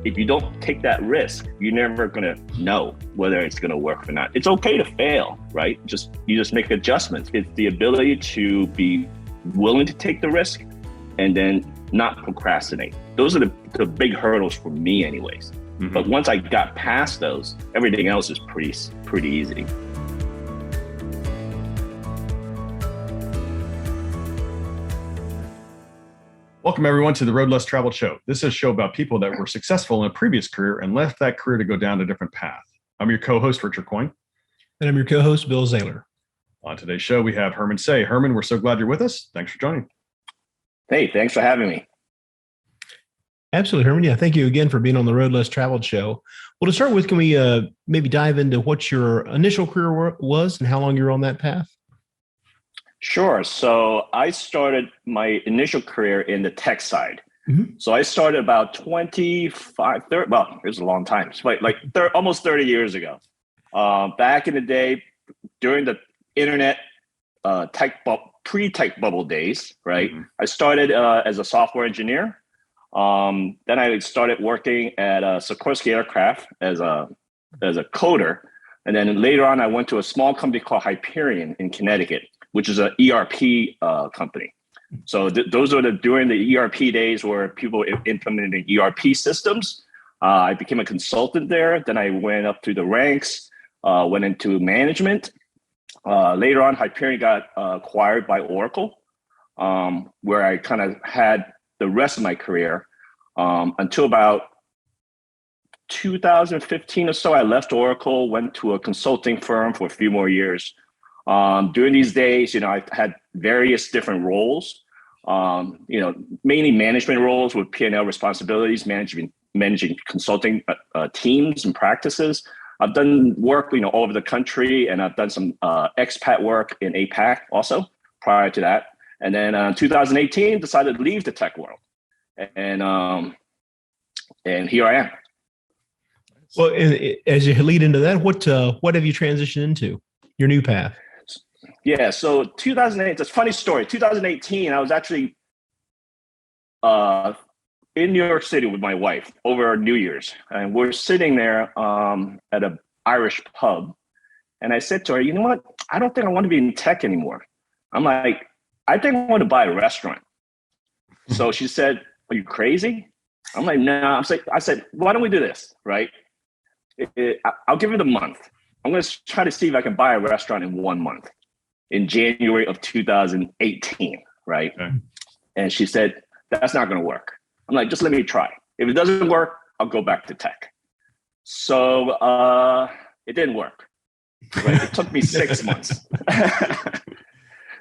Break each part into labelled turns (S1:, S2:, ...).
S1: if you don't take that risk, you're never going to know whether it's going to work or not. It's okay to fail, right? You just make adjustments. It's the ability to be willing to take the risk and then not procrastinate. Those are the big hurdles for me anyways. Mm-hmm. But once I got past those, everything else is pretty easy.
S2: Welcome, everyone, to the Road Less Traveled Show. This is a show about people that were successful in a previous career and left that career to go down a different path. I'm your co-host, Richard Coyne.
S3: And I'm your co-host, Bill Zahller.
S2: On today's show, we have Hermann Tse. Hermann, we're so glad you're with us. Thanks for joining.
S1: Hey, thanks for having me.
S3: Absolutely, Hermann. Yeah, thank you again for being on the Road Less Traveled Show. Well, to start with, can we maybe dive into what your initial career was and how long you were on that path?
S1: Sure. So I started my initial career in the tech side. Mm-hmm. So I started about 25, 30, well, it was a long time, almost 30 years ago. Back in the day, during the internet pre-tech bubble days, right? Mm-hmm. I started as a software engineer. Then I started working at Sikorsky Aircraft as a coder. And then later on, I went to a small company called Hyperion in Connecticut, which is an ERP company. So those are during the ERP days where people implemented ERP systems. I became a consultant there. Then I went up through the ranks, went into management. Later on, Hyperion got acquired by Oracle, where I kind of had the rest of my career until about 2015 or so. I left Oracle, went to a consulting firm for a few more years. During these days, I've had various different roles, mainly management roles with P&L responsibilities, managing consulting teams and practices. I've done work, all over the country, and I've done some expat work in APAC also prior to that. And then 2018, decided to leave the tech world, and here I am.
S3: Well, as you lead into that, what have you transitioned into your new path?
S1: Yeah, so 2008, it's a funny story. 2018, I was actually in New York City with my wife over New Year's. And we're sitting there at an Irish pub. And I said to her, you know what? I don't think I want to be in tech anymore. I'm like, I think I want to buy a restaurant. So she said, are you crazy? I'm like, no. I said, why don't we do this, right? I'll give it a month. I'm going to try to see if I can buy a restaurant in 1 month. In January of 2018, right? Okay. And she said, that's not going to work. I'm like, just let me try. If it doesn't work, I'll go back to tech. So it didn't work. Right? It took me 6 months.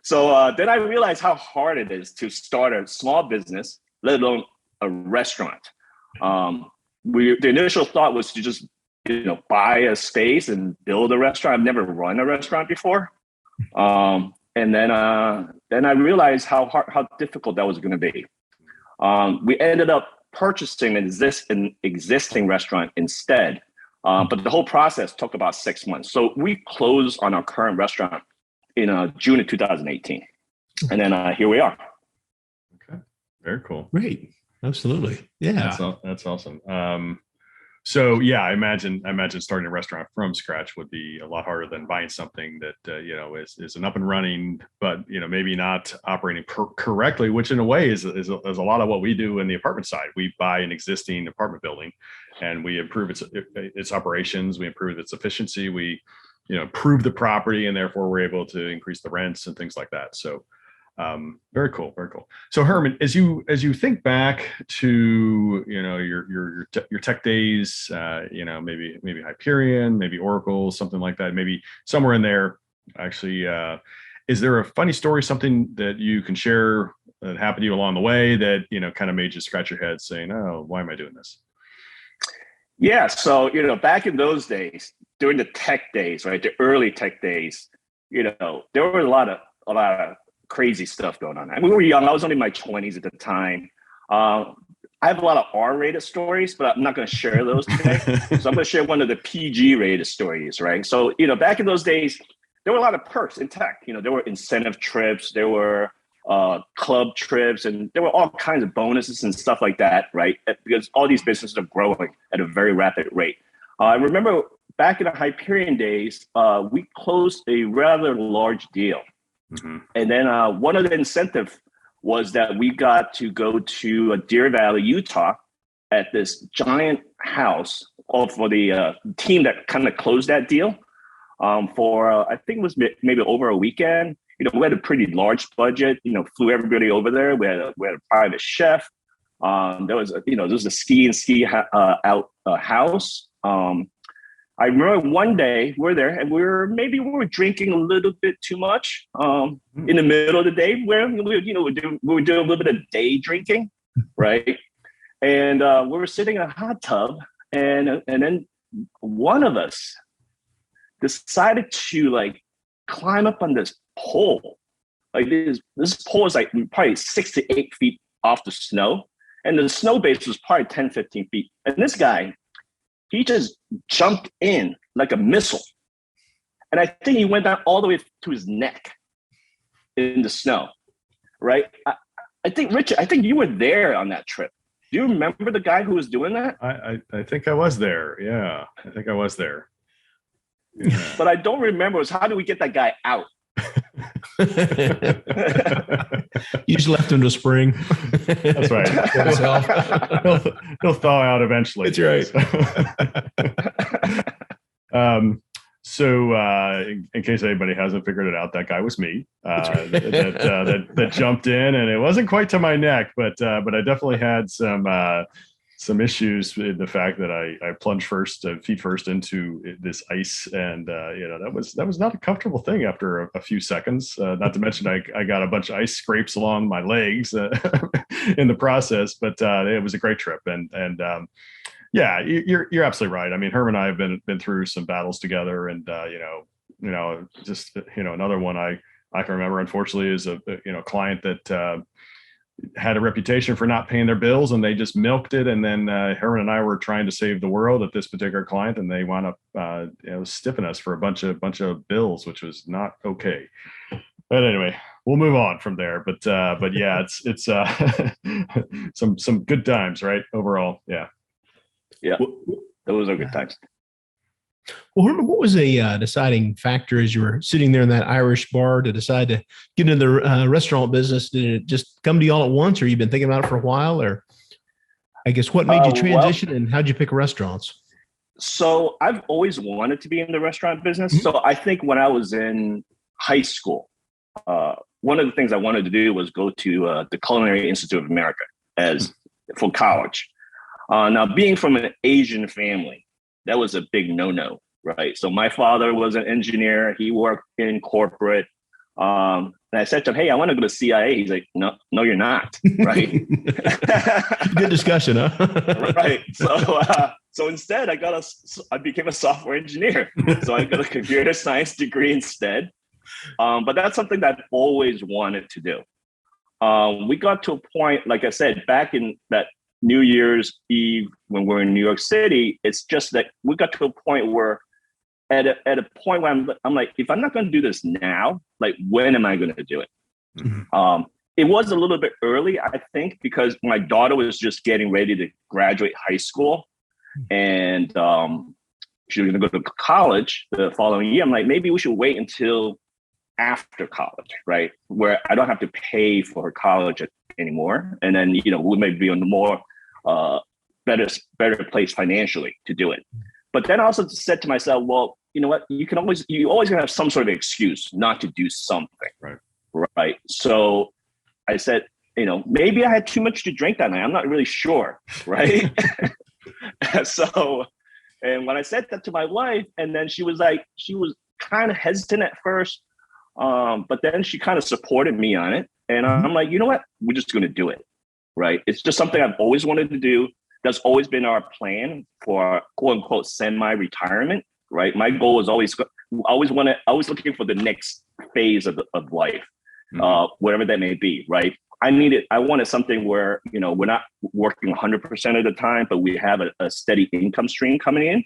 S1: So then I realized how hard it is to start a small business, let alone a restaurant. The initial thought was to just buy a space and build a restaurant. I've never run a restaurant before. And then I realized how difficult that was going to be. We ended up purchasing an existing restaurant instead, but the whole process took about 6 months. So we closed on our current restaurant in June of 2018, and then here we are.
S2: Okay, very cool.
S3: Great, absolutely, yeah.
S2: That's awesome. So yeah, I imagine starting a restaurant from scratch would be a lot harder than buying something that is an up and running, but maybe not operating correctly, which in a way is a lot of what we do in the apartment side. We buy an existing apartment building, and we improve its operations, we improve its efficiency, we improve the property, and therefore we're able to increase the rents and things like that. So very cool, very cool. So Hermann, as you think back to your tech days, maybe Hyperion, maybe Oracle, something like that, maybe somewhere in there. Actually, is there a funny story, something that you can share that happened to you along the way that kind of made you scratch your head, saying, "Oh, why am I doing this?"
S1: Yeah, so back in those days, during the tech days, right, the early tech days, there were a lot of crazy stuff going on. I mean, we were young. I was only in my 20s at the time. I have a lot of R-rated stories, but I'm not going to share those today. So I'm going to share one of the PG-rated stories, right? So, back in those days, there were a lot of perks in tech. There were incentive trips. There were club trips, and there were all kinds of bonuses and stuff like that, right? Because all these businesses are growing at a very rapid rate. I remember back in the Hyperion days, we closed a rather large deal. Mm-hmm. And then one of the incentives was that we got to go to Deer Valley, Utah, at this giant house for the team that kind of closed that deal for, I think it was maybe over a weekend. We had a pretty large budget, flew everybody over there. We had a private chef. There was a ski out house. I remember one day we're there and we were drinking a little bit too much in the middle of the day where we were doing a little bit of day drinking, right? And we were sitting in a hot tub and then one of us decided to climb up on this pole. This pole is probably 6 to 8 feet off the snow. And the snow base was probably 10, 15 feet. And this guy, he just jumped in like a missile. And I think he went down all the way to his neck in the snow, right? I think, Richard, you were there on that trip. Do you remember the guy who was doing that?
S2: I think I was there. Yeah, I think I was there. Yeah.
S1: But I don't remember how did we get that guy out?
S3: You just left him to spring.
S2: That's right. He'll thaw out eventually.
S3: That's
S2: right. So in case anybody hasn't figured it out, that guy was me. That jumped in, and it wasn't quite to my neck, but I definitely had some issues with the fact that I plunged feet first into this ice, and that was not a comfortable thing after a few seconds. Not to mention I got a bunch of ice scrapes along my legs in the process, but it was a great trip, and yeah, you're absolutely right. I mean, Herman and I have been through some battles together, and just another one I can remember, unfortunately, is a client that had a reputation for not paying their bills, and they just milked it. And then Herman and I were trying to save the world at this particular client, and they wound up stiffing us for a bunch of bills, which was not okay. But anyway, we'll move on from there. But yeah, it's some good times, right? Overall, yeah.
S1: Yeah, those are good times.
S3: Well, Herman, what was a deciding factor as you were sitting there in that Irish bar to decide to get into the restaurant business? Did it just come to you all at once, or you've been thinking about it for a while? Or I guess what made you transition, and how'd you pick restaurants?
S1: So I've always wanted to be in the restaurant business. Mm-hmm. So I think when I was in high school, one of the things I wanted to do was go to the Culinary Institute of America for college. Now, being from an Asian family, that was a big no-no, right? So my father was an engineer. He worked in corporate. And I said to him, hey, I want to go to CIA. He's like, no, you're not, right?
S3: Good discussion, huh?
S1: Right. So instead, I became a software engineer. So I got a computer science degree instead. But that's something that I've always wanted to do. We got to a point, like I said, back in that New Year's Eve when we're in New York City, it's just that we got to a point where at a point where I'm like, if I'm not going to do this now, like, when am I going to do it? Mm-hmm. It was a little bit early, I think, because my daughter was just getting ready to graduate high school, and she was going to go to college the following year. I'm like, maybe we should wait until after college, right? Where I don't have to pay for her college anymore. And then, we may be on the more better place financially to do it. But then I also said to myself, well, you know what? You always gonna have some sort of excuse not to do something. Right. So I said, maybe I had too much to drink that night. I'm not really sure. Right. And when I said that to my wife, and then she was kind of hesitant at first. But then she kind of supported me on it. And I'm like, you know what? We're just going to do it. Right. It's just something I've always wanted to do. That's always been our plan for quote unquote semi-retirement. Right. My goal was always looking for the next phase of life, whatever that may be. Right. I wanted something where, we're not working 100% of the time, but we have a steady income stream coming in.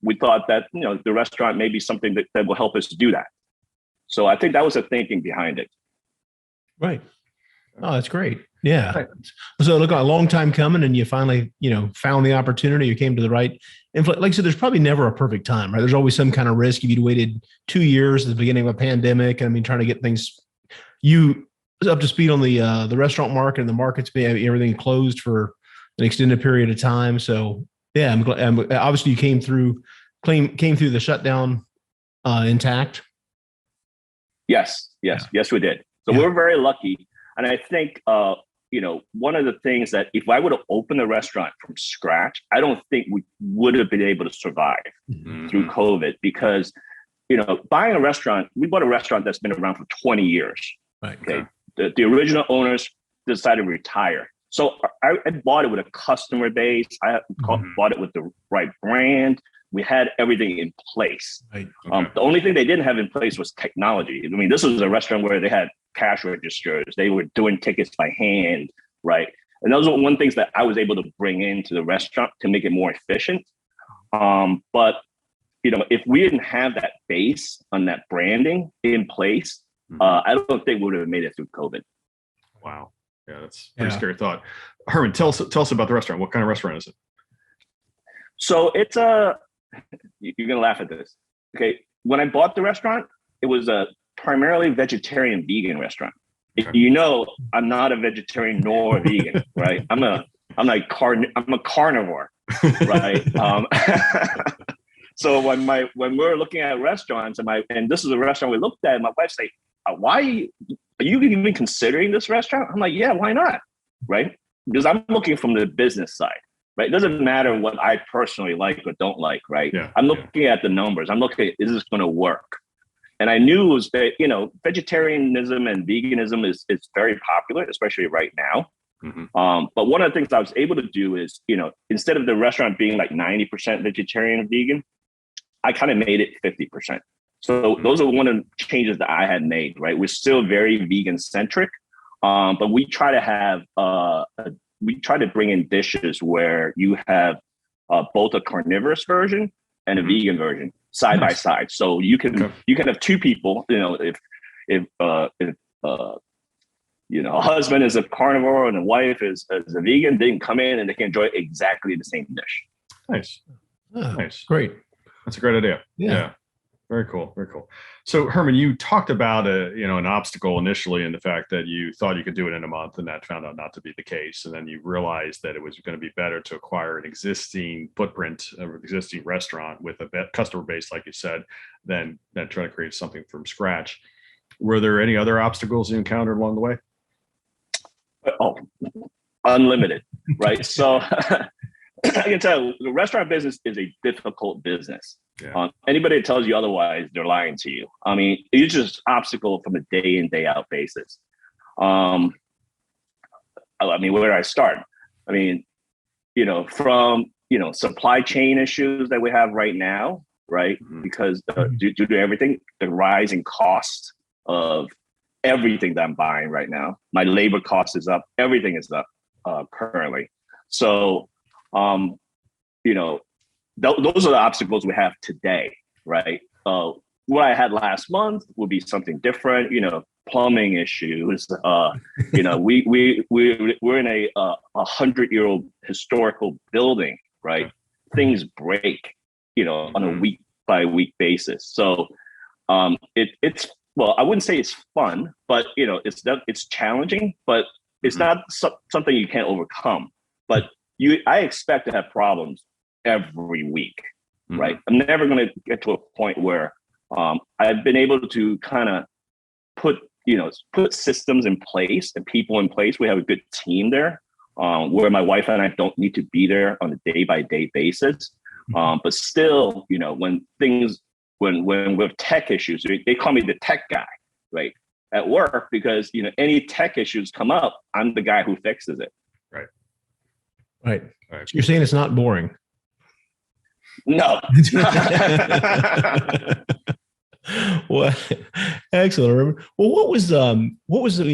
S1: We thought that, the restaurant may be something that will help us do that. So I think that was the thinking behind it.
S3: Right. Oh, that's great. Yeah. Right. So look, a long time coming, and you finally, found the opportunity. You came to the right. And like I said, there's probably never a perfect time, right? There's always some kind of risk. If you'd waited 2 years at the beginning of a pandemic, trying to get things you up to speed on the restaurant market, and the market's being everything closed for an extended period of time. So yeah, I'm glad. Obviously, you came through the shutdown intact.
S1: Yes, we did. So we're very lucky. And I think, one of the things that if I would have opened a restaurant from scratch, I don't think we would have been able to survive through COVID, because, buying a restaurant, we bought a restaurant that's been around for 20 years.
S3: Right.
S1: Okay. The original owners decided to retire. So I bought it with a customer base. I bought it with the right brand. We had everything in place.
S3: Right.
S1: The only thing they didn't have in place was technology. This was a restaurant where they had cash registers. They were doing tickets by hand, right? And those are one things that I was able to bring into the restaurant to make it more efficient. But if we didn't have that base on that branding in place, I don't think we would have made it through COVID.
S2: Wow. Yeah, that's a pretty scary thought. Herman, tell us about the restaurant. What kind of restaurant is it? So
S1: it's you're going to laugh at this. Okay. When I bought the restaurant, it was a primarily vegetarian vegan restaurant. Okay. I'm not a vegetarian nor a vegan, right? I'm a carnivore, right? So when we're looking at restaurants, and this is a restaurant we looked at, and my wife's like, "Why are you even considering this restaurant?" I'm like, "Yeah, why not?" Right? Because I'm looking from the business side. Right? It doesn't matter what I personally like or don't like, right? Yeah, I'm looking at the numbers. I'm looking at, is this going to work? And I knew it was that, vegetarianism and veganism is very popular, especially right now. But one of the things I was able to do is, instead of the restaurant being like 90% vegetarian and vegan, I kind of made it 50%. So those are one of the changes that I had made, right? We're still very vegan centric, but we try to have we try to bring in dishes where you have both a carnivorous version and a vegan version side by side. So you can have two people. If a husband is a carnivore and a wife is a vegan, they can come in and they can enjoy exactly the same dish.
S2: Nice.
S3: Oh, nice. Great.
S2: That's a great idea. Yeah. Very cool. Very cool. So Herman, you talked about an obstacle initially in the fact that you thought you could do it in a month, and that found out not to be the case. And then you realized that it was going to be better to acquire an existing footprint of an existing restaurant with a customer base, like you said, than trying to create something from scratch. Were there any other obstacles you encountered along the way?
S1: Oh, unlimited, right? So I can tell you, the restaurant business is a difficult business. Yeah. Anybody that tells you otherwise, they're lying to you. It's just obstacle from a day in, day out basis. Where do I start? From supply chain issues that we have right now, right? Because due to everything, the rising cost of everything that I'm buying right now, my labor cost is up. Everything is up currently. So, those are the obstacles we have today, right? What I had last month would be something different, plumbing issues. We're in a 100-year-old historical building, right? Things break, on a week by week basis. So it's I wouldn't say it's fun, but it's challenging, but it's not something you can't overcome. But I expect to have problems every week, right? I'm never going to get to a point where I've been able to kind of put systems in place and people in place. We have a good team there, where my wife and I don't need to be there on a day-by-day basis. But still, when with tech issues, they call me the tech guy, right? At work, because any tech issues come up, I'm the guy who fixes it.
S3: Right. So you're saying it's not boring?
S1: No.
S3: Well, excellent. Well, what was when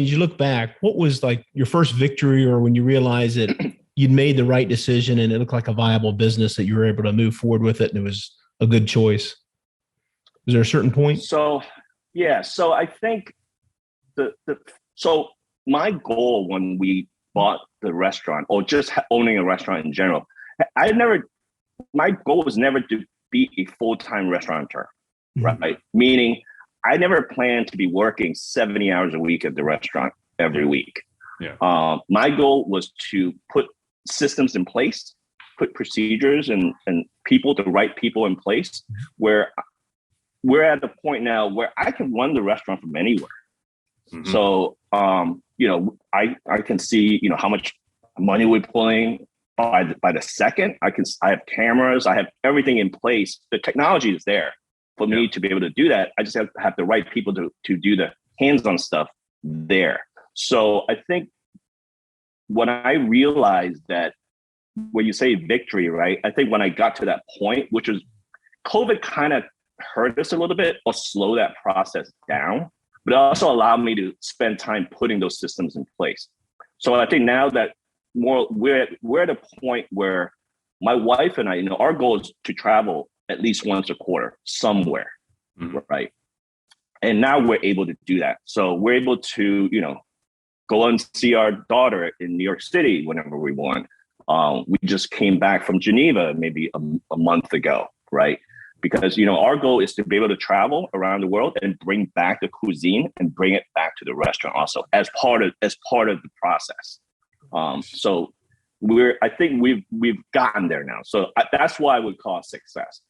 S3: you look back, what was like your first victory, or when you realized that you'd made the right decision and it looked like a viable business that you were able to move forward with it and it was a good choice? Was there a certain point?
S1: So I think my goal when we bought the restaurant, or just owning a restaurant in general, my goal was never to be a full-time restaurateur, right? Meaning I never planned to be working 70 hours a week at the restaurant every week.
S2: Yeah.
S1: My goal was to put systems in place, put procedures and the right people in place, where we're at the point now where I can run the restaurant from anywhere. Mm-hmm. So, I can see, how much money we're pulling by the second. I have cameras, I have everything in place. The technology is there for me to be able to do that. I just have to have the right people to do the hands-on stuff there. So I think when I realized that, when you say victory, right? I think when I got to that point, which was COVID kind of hurt us a little bit or slow that process down, but it also allowed me to spend time putting those systems in place. So I think now that we're at a point where my wife and I, our goal is to travel at least once a quarter somewhere, right? And now we're able to do that. So we're able to, go and see our daughter in New York City whenever we want. We just came back from Geneva maybe a month ago, right? Because, our goal is to be able to travel around the world and bring back the cuisine and bring it back to the restaurant also as part of the process. So I think we've gotten there now. So that's why I would call it success.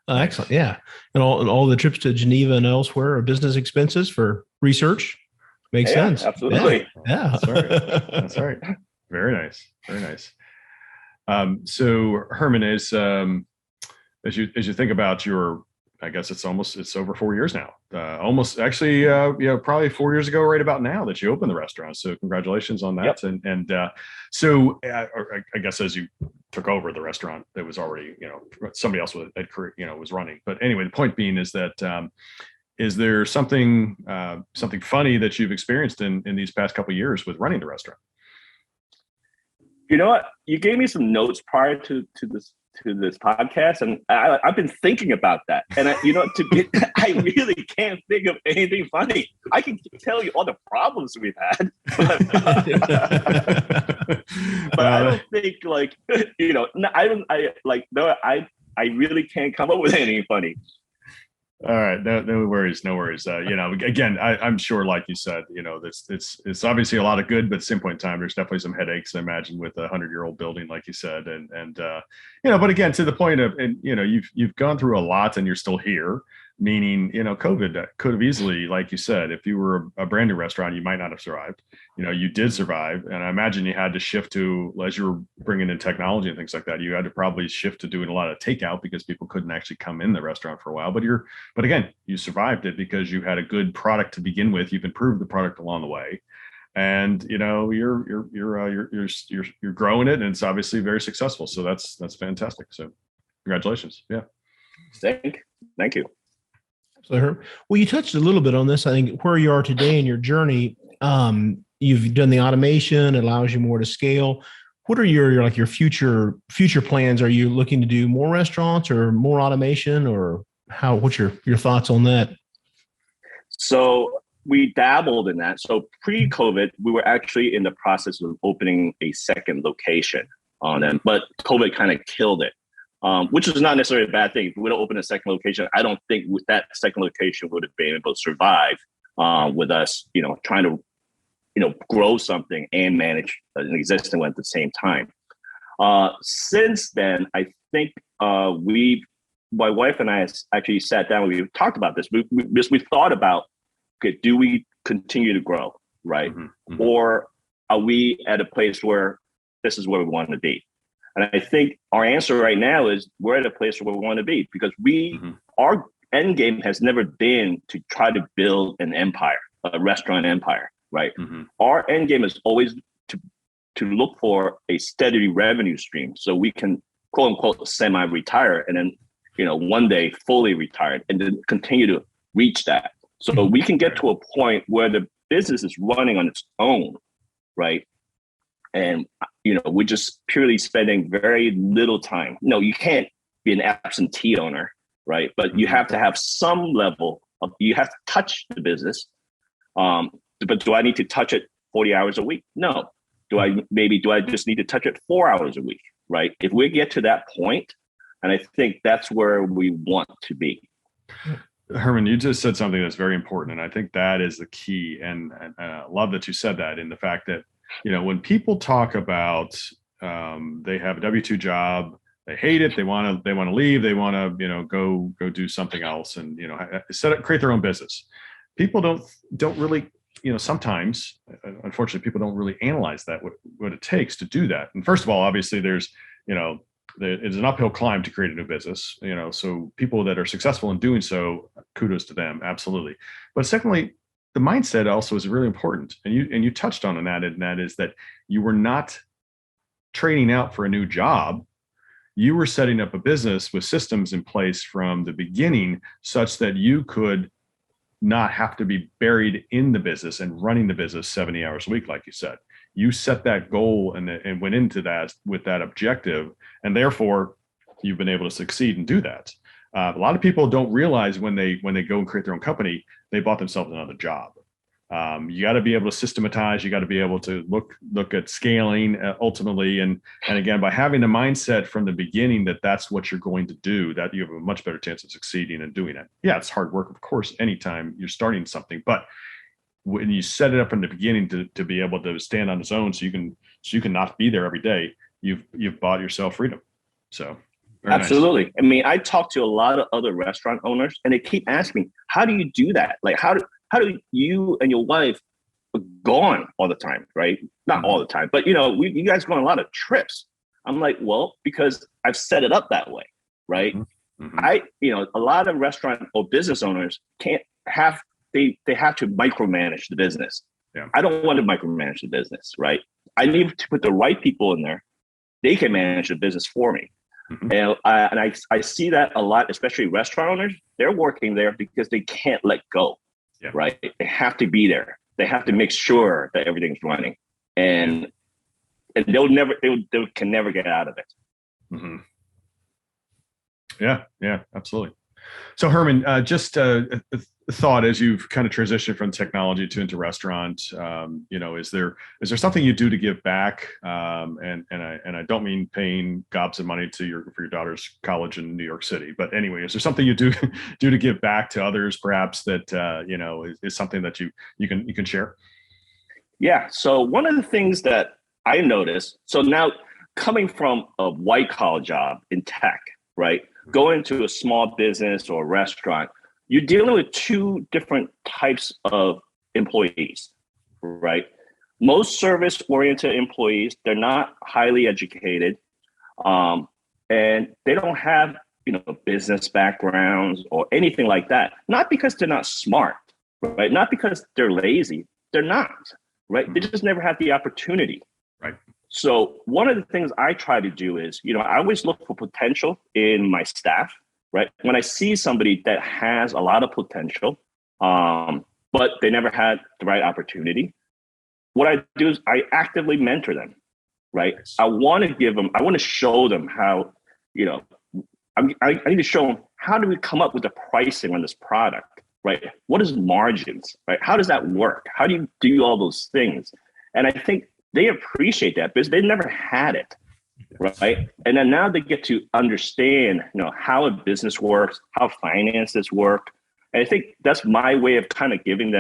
S3: Excellent. Yeah. And all the trips to Geneva and elsewhere are business expenses for research. Makes sense.
S1: Absolutely.
S3: Yeah.
S2: That's right. Very nice. Very nice. So Hermann, as you think about your, I guess it's over 4 years now. Almost actually, probably 4 years ago, right about now, that you opened the restaurant. So congratulations on that. Yep. So I guess as you took over the restaurant, that was already, somebody else was running. But anyway, the point being is that, is there something funny that you've experienced in these past couple of years with running the restaurant?
S1: You know what? You gave me some notes prior to this podcast, and I've been thinking about that. And I really can't think of anything funny. I can tell you all the problems we've had, but I don't think I really can't come up with anything funny.
S2: All right, no worries. Again, I'm sure, like you said, it's obviously a lot of good, but at the same point in time, there's definitely some headaches, I imagine, with a 100-year-old building, like you said, and but again, to the point of, and you've gone through a lot, and you're still here. Meaning, COVID could have easily, like you said, if you were a brand new restaurant, you might not have survived. You did survive. And I imagine you had to shift to, as you were bringing in technology and things like that, you had to probably shift to doing a lot of takeout because people couldn't actually come in the restaurant for a while. But again, you survived it because you had a good product to begin with. You've improved the product along the way. And you're growing it, and it's obviously very successful. So that's fantastic. So congratulations. Yeah.
S1: Thank you.
S3: So, well, you touched a little bit on this. I think where you are today in your journey, you've done the automation, it allows you more to scale. What are your future plans? Are you looking to do more restaurants or more automation, or how? What's your thoughts on that?
S1: So we dabbled in that. So pre-COVID, we were actually in the process of opening a second location on them, but COVID kind of killed it. Which is not necessarily a bad thing. If we would have opened a second location, I don't think that second location would have been able to survive with us, trying to, grow something and manage an existing one at the same time. Since then, I think my wife and I actually sat down. We talked about this. We thought about, okay, do we continue to grow, right? Mm-hmm. Or are we at a place where this is where we want to be? And I think our answer right now is we're at a place where we want to be, because our end game has never been to try to build an empire, a restaurant empire, right? Mm-hmm. Our end game is always to look for a steady revenue stream so we can, quote unquote, semi-retire and then, one day fully retired, and then continue to reach that. So we can get to a point where the business is running on its own, right? And, we're just purely spending very little time. No, you can't be an absentee owner, right? But you have to have some level of, you have to touch the business. But do I need to touch it 40 hours a week? No. Do I just need to touch it 4 hours a week? Right. If we get to that point, and I think that's where we want to be.
S2: Herman, you just said something that's very important. And I think that is the key. And I love that you said that, in the fact that, when people talk about they have a W-2 job, they hate it, they want to leave, they want to, go do something else and, create their own business. People don't really, sometimes, unfortunately, people don't really analyze that, what it takes to do that. And first of all, obviously there's it's an uphill climb to create a new business, so people that are successful in doing so, kudos to them. Absolutely. But secondly, the mindset also is really important. And you touched on that, and that is that you were not training out for a new job. You were setting up a business with systems in place from the beginning, such that you could not have to be buried in the business and running the business 70 hours a week, like you said. You set that goal and went into that with that objective, and therefore you've been able to succeed and do that. A lot of people don't realize when they go and create their own company, they bought themselves another job. You got to be able to systematize. You got to be able to look at scaling ultimately, and again, by having the mindset from the beginning that that's what you're going to do, that you have a much better chance of succeeding and doing it. Yeah, it's hard work, of course, anytime you're starting something, but when you set it up from the beginning to be able to stand on its own, so you can not be there every day, you've bought yourself freedom. So
S1: absolutely.
S2: Nice.
S1: I mean, I talk to a lot of other restaurant owners, and they keep asking me, how do you do that? Like, how do you and your wife gone all the time, right? Not all the time, but you guys go on a lot of trips. I'm like, well, because I've set it up that way, right? Mm-hmm. A lot of restaurant or business owners they have to micromanage the business.
S2: Yeah.
S1: I don't want to micromanage the business, right? I need to put the right people in there. They can manage the business for me. Mm-hmm. And I see that a lot, especially restaurant owners. They're working there because they can't let go, right? They have to be there. They have to make sure that everything's running, and they can never get out of it.
S2: Mm-hmm. Yeah, absolutely. So Herman, just a thought as you've kind of transitioned from technology into restaurant, is there something you do to give back? And I don't mean paying gobs of money for your daughter's college in New York City, but anyway, is there something you do to give back to others, perhaps, that is something that you can share? Yeah.
S1: So one of the things that I noticed, so now coming from a white collar job in tech, right, going to a small business or a restaurant, you're dealing with two different types of employees, right? Most service-oriented employees, they're not highly educated, and they don't have, business backgrounds or anything like that. Not because they're not smart, right? Not because they're lazy. They're not, right? Mm-hmm. They just never had the opportunity.
S2: Right.
S1: So one of the things I try to do is, I always look for potential in my staff, right? When I see somebody that has a lot of potential, but they never had the right opportunity, what I do is I actively mentor them, right? I want to show them how, I need to show them, how do we come up with the pricing on this product, right? What is margins, right? How does that work? How do you do all those things? And I think they appreciate that because they never had it, right? And then now they get to understand, how a business works, how finances work. And I think that's my way of kind of giving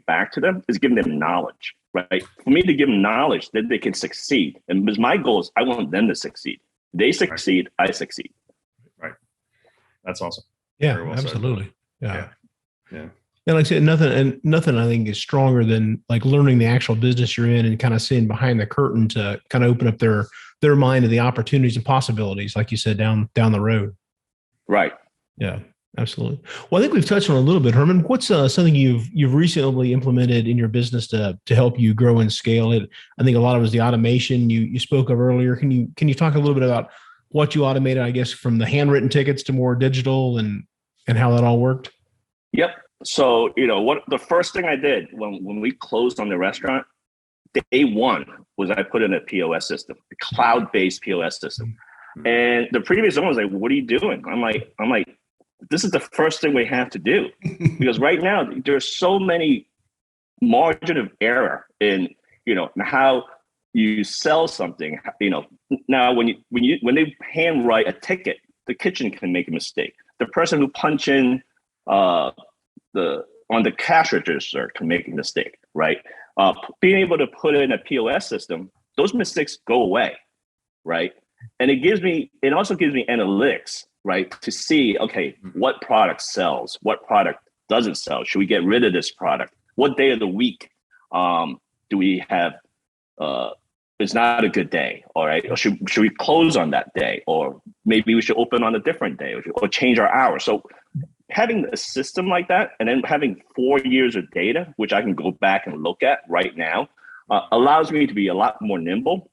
S1: back to them, is giving them knowledge, right? For me to give them knowledge that they can succeed. And because my goal is I want them to succeed. They succeed, right. I succeed.
S2: Right. That's awesome.
S3: Yeah, well absolutely. Yeah.
S2: Yeah.
S3: And like I said, nothing I think is stronger than like learning the actual business you're in and kind of seeing behind the curtain to kind of open up their mind to the opportunities and possibilities, like you said, down the road.
S1: Right.
S3: Yeah, absolutely. Well, I think we've touched on it a little bit, Herman. What's something you've recently implemented in your business to help you grow and scale it? I think a lot of it was the automation you spoke of earlier. Can you talk a little bit about what you automated, I guess, from the handwritten tickets to more digital and how that all worked?
S1: Yep. So, what the first thing I did when we closed on the restaurant, day one, was I put in a POS system, a cloud-based POS system. And the previous owner was like, "What are you doing?" I'm like, this is the first thing we have to do, because right now there's so many margin of error in, how you sell something. Now when they handwrite a ticket, the kitchen can make a mistake. The person who punch in on the cash register can make a mistake, right? Being able to put in a POS system, those mistakes go away, right? And it also gives me analytics, right? To see, okay, what product sells, what product doesn't sell. Should we get rid of this product? What day of the week do we have? It's not a good day, all right? Or should we close on that day? Or maybe we should open on a different day, or change our hours. So having a system like that, and then having 4 years of data, which I can go back and look at right now, allows me to be a lot more nimble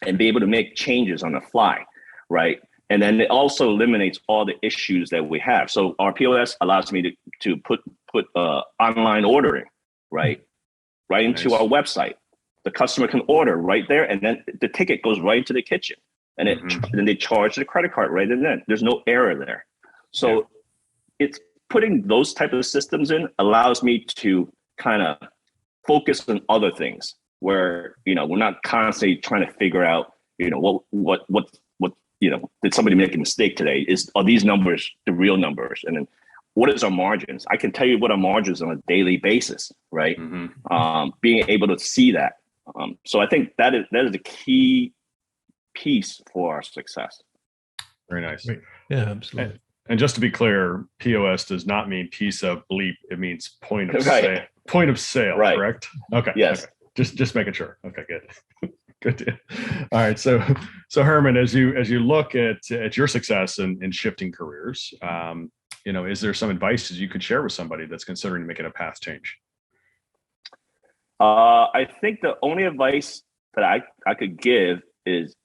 S1: and be able to make changes on the fly, right? And then it also eliminates all the issues that we have. So our POS allows me to put online ordering, right into our website. The customer can order right there, and then the ticket goes right into the kitchen, and then they charge the credit card right then. There's no error there. So it's putting those type of systems in allows me to kind of focus on other things where, we're not constantly trying to figure out, what did somebody make a mistake today? Are these numbers the real numbers? And then what is our margins? I can tell you what our margins on a daily basis, right? Being able to see that. So I think that is a key piece for our success.
S2: Very nice.
S3: Great. Yeah, absolutely.
S2: And just to be clear, POS does not mean piece of bleep. It means point of
S1: Right.
S2: sale. Point of sale,
S1: Right.
S2: Correct? Okay.
S1: Yes.
S2: Okay. Just making sure. Okay, good. Good deal. All right. So Hermann, as you look at your success in shifting careers, is there some advice that you could share with somebody that's considering making a path change?
S1: I think the only advice that I could give is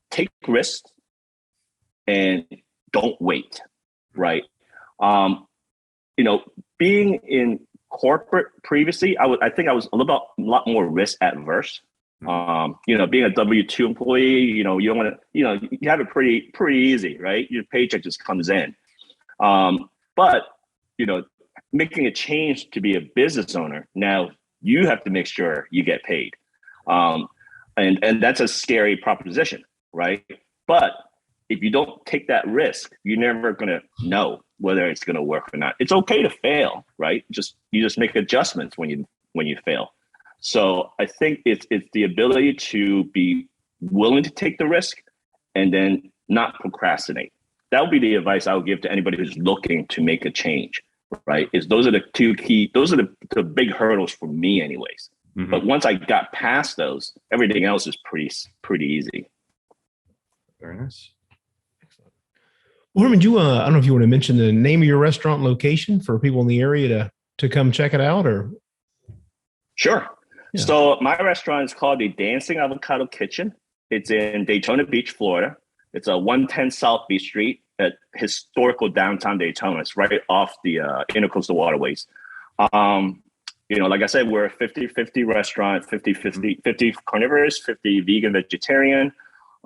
S1: take risks and don't wait, right? Being in corporate previously, I think I was a lot more risk adverse. Being a W-2 employee, you don't want to, you have it pretty easy, right? Your paycheck just comes in. But making a change to be a business owner, now you have to make sure you get paid. And that's a scary proposition, right? But if you don't take that risk, you're never going to know whether it's going to work or not. It's okay to fail, right? You just make adjustments when you fail. So I think it's the ability to be willing to take the risk and then not procrastinate. That would be the advice I would give to anybody who's looking to make a change, right? Those are the big hurdles for me anyways. But once I got past those, everything else is pretty easy.
S2: Very nice.
S3: Well, Hermann, I don't know if you want to mention the name of your restaurant location for people in the area to come check it out, or?
S1: Sure. Yeah. So my restaurant is called the Dancing Avocado Kitchen. It's in Daytona Beach, Florida. It's 110 South Beach Street at historical downtown Daytona. It's right off the Intercoastal Waterways. Like I said, we're a 50-50 restaurant, 50 carnivorous, 50 vegan, vegetarian.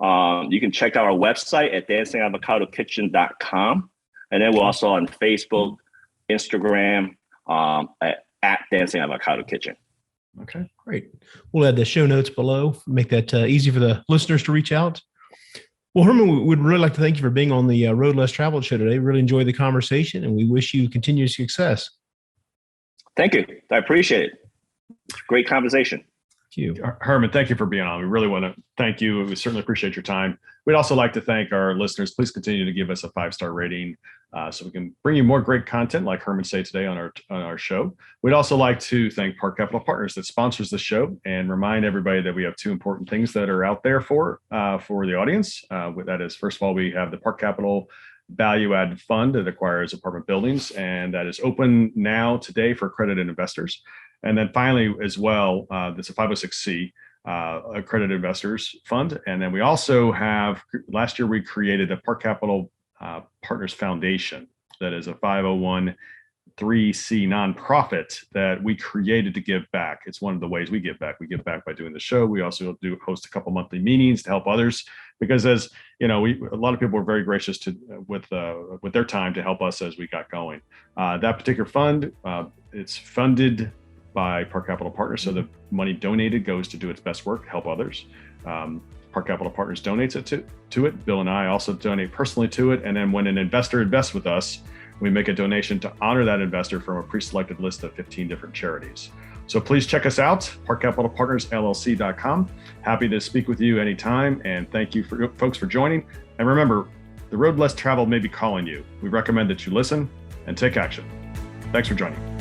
S1: You can check out our website at dancingavocadokitchen.com. And then we're also on Facebook, Instagram, at Dancing Avocado Kitchen.
S3: Okay, great. We'll add the show notes below, make that easy for the listeners to reach out. Well, Hermann, we would really like to thank you for being on the Road Less Traveled show today. Really enjoyed the conversation, and we wish you continued success.
S1: Thank you. I appreciate it. Great conversation.
S3: Thank you.
S2: Hermann, thank you for being on. We really want to thank you. We certainly appreciate your time. We'd also like to thank our listeners. Please continue to give us a 5-star rating so we can bring you more great content like Hermann Tse today on our show. We'd also like to thank Park Capital Partners that sponsors the show and remind everybody that we have 2 important things that are out there for the audience. That is, first of all, we have the Park Capital Value Add Fund that acquires apartment buildings, and that is open now today for accredited investors. And then finally, as well, it's a 506C accredited investors fund. And then we also have, last year we created a Park Capital Partners Foundation that is a 501(c) nonprofit that we created to give back. It's one of the ways we give back. We give back by doing the show. We also host a couple monthly meetings to help others, because as you know, a lot of people were very gracious with their time to help us as we got going. That particular fund, it's funded by Park Capital Partners. So the money donated goes to do its best work, help others. Park Capital Partners donates it to it. Bill and I also donate personally to it. And then when an investor invests with us, we make a donation to honor that investor from a pre-selected list of 15 different charities. So please check us out, parkcapitalpartnersllc.com. Happy to speak with you anytime. And thank you folks for joining. And remember, the road less traveled may be calling you. We recommend that you listen and take action. Thanks for joining.